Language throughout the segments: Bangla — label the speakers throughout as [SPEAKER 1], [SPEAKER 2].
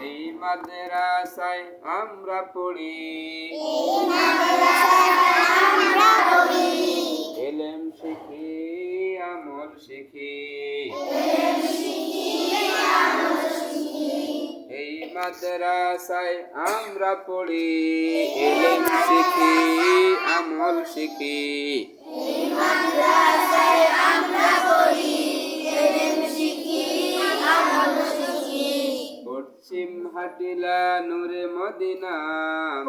[SPEAKER 1] এই মাদ্রাসায় আমরা পড়ি এলেম শিখি আমল শিখি এই মাদ্রাসায় আমরা পড়ি এলেম শিখি আমল শিখি পশ্চিম হাটিলা নূরে মদিনা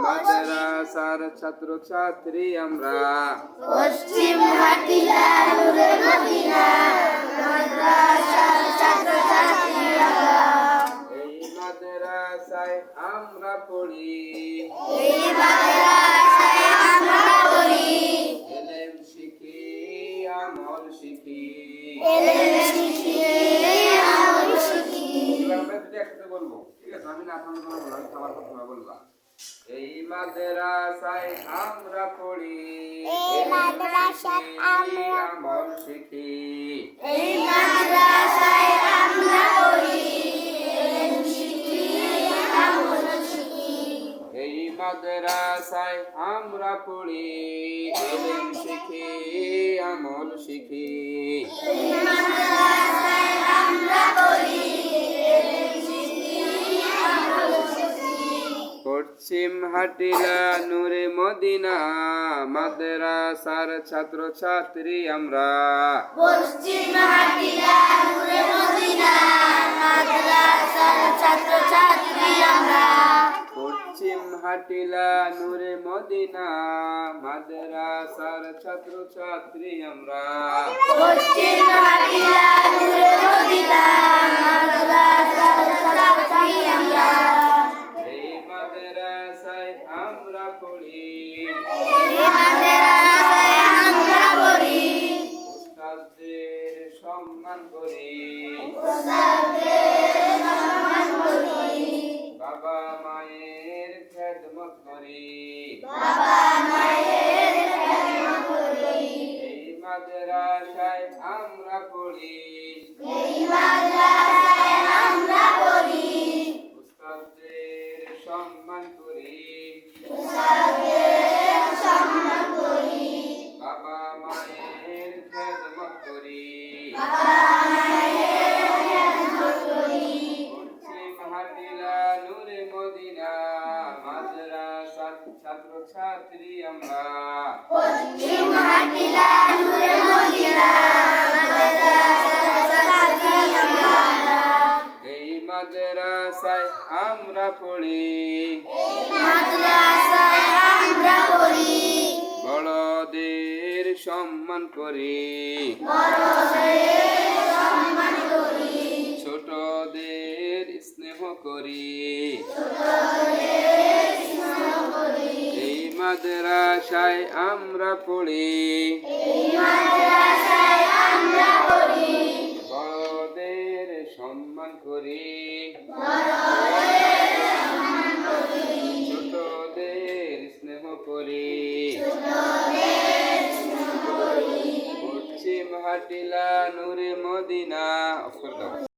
[SPEAKER 1] মাদ্রাসার ছাত্র ছাত্রী আমরা
[SPEAKER 2] পশ্চিম হাটিলা নূরে মদিনা মাদ্রাসার ছাত্র ছাত্রী আমরা
[SPEAKER 1] এই মাদ্রাসায় আমরা পড়ি
[SPEAKER 2] এই মাদ্রাসায় আমরা পড়ি
[SPEAKER 1] এলেম শিখি আমল শিখি
[SPEAKER 2] এলেম শিখি আমল শিখি।
[SPEAKER 1] আমরা যদি একসাথে বলবো, ঠিক আছে? আমি না থামলে তোমরা বলবা, আমি থামার পর তোমরা বলবা। এই মাদ্রাসায় আমরা পড়ি
[SPEAKER 2] এই মাদ্রাসায়
[SPEAKER 1] আমল শিখি
[SPEAKER 2] এই মাদ্রাসায় আমরা পড়ি এলেম শিখি আমল শিখি।
[SPEAKER 1] এই মাদ্রাসায় আমরা পড়ি এলেম শিখি আমল শিখি
[SPEAKER 2] এই মাদ্রাসায় আমরা পড়ি এলেম শিখি আমল শিখি।
[SPEAKER 1] পশ্চিম হাটিলা নূরে মদিনা মাদ্রাসার ছাত্র ছাত্রী আমরা
[SPEAKER 2] পশ্চিম হাটিলা নূরে মদিনা মাদ্রাসার ছাত্র ছাত্রী আমরা
[SPEAKER 1] পশ্চিম হাটিলা নূরে মদিনা মাদ্রাসার ছাত্র ছাত্রী আমরা
[SPEAKER 2] পশ্চিম হাটিলা নূরে মদিনা মাদ্রাসার ছাত্রী আমরা
[SPEAKER 1] এই মাদ্রাসায় আমরা পড়ি
[SPEAKER 2] এই মাদ্রাসায় আমরা পড়ি
[SPEAKER 1] উস্তাদদের সম্মান করি
[SPEAKER 2] উস্তাদদের সম্মান করি
[SPEAKER 1] বাবা মায়ের খেদমত করি
[SPEAKER 2] বাবা মায়ের খেদমত করি
[SPEAKER 1] এই মাদ্রাসায় আমরা পড়ি
[SPEAKER 2] এই মাদ্রাসায় আমরা পড়ি
[SPEAKER 1] উস্তাদদের সম্মান করি
[SPEAKER 2] উস্তাদদের সম্মান করি
[SPEAKER 1] বাবা মায়ের খেদমত করি
[SPEAKER 2] বাবা মায়ের খেদমত করি
[SPEAKER 1] পশ্চিম হাটিলা নূরে মদিনা মাদ্রাসার ছাত্র ছাত্রী আমরা
[SPEAKER 2] পশ্চিম হাটিলা নূরে মদিনা মাদ্রাসার ছাত্রী আমরা
[SPEAKER 1] এই মাদ্রাসায় আমরা পড়ি
[SPEAKER 2] এই মাদ্রাসায় আমরা পড়ি
[SPEAKER 1] বড়দের সম্মান করি
[SPEAKER 2] বড়দের সম্মান করি
[SPEAKER 1] ছোটদের স্নেহ করি
[SPEAKER 2] ছোটদের স্নেহ করি
[SPEAKER 1] এই মাদ্রাসায় আমরা পড়ি
[SPEAKER 2] এই মাদ্রাসায় আমরা পড়ি
[SPEAKER 1] বড়দের সম্মান করি
[SPEAKER 2] বড়দের সম্মান করি
[SPEAKER 1] ছোটদের স্নেহ করি
[SPEAKER 2] ছোটদের স্নেহ করি
[SPEAKER 1] পশ্চিম হাটিলা নূরে মদিনা অফ করে দাও।